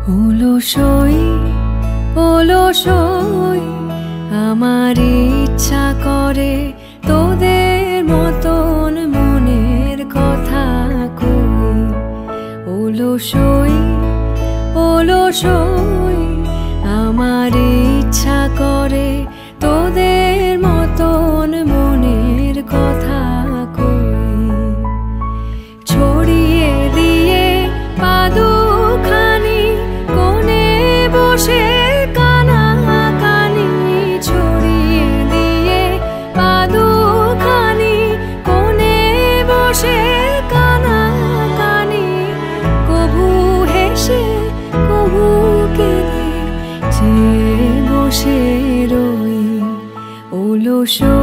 অলসই অলসই আমার ইচ্ছা করে তোদের মতন মনের কথা কই। অলসই অলসই আমার ইচ্ছা করে তোদের মতন মনের কথা কই। ছড়িয়ে দিয়ে পাদুখানি কোণে বসে কানাকানি, ছড়িয়ে দিয়ে পাদুখানি কোণে বসে কানাকানি, কভু হেসে কভু কেঁদে চেয়ে বসে রই। অলসই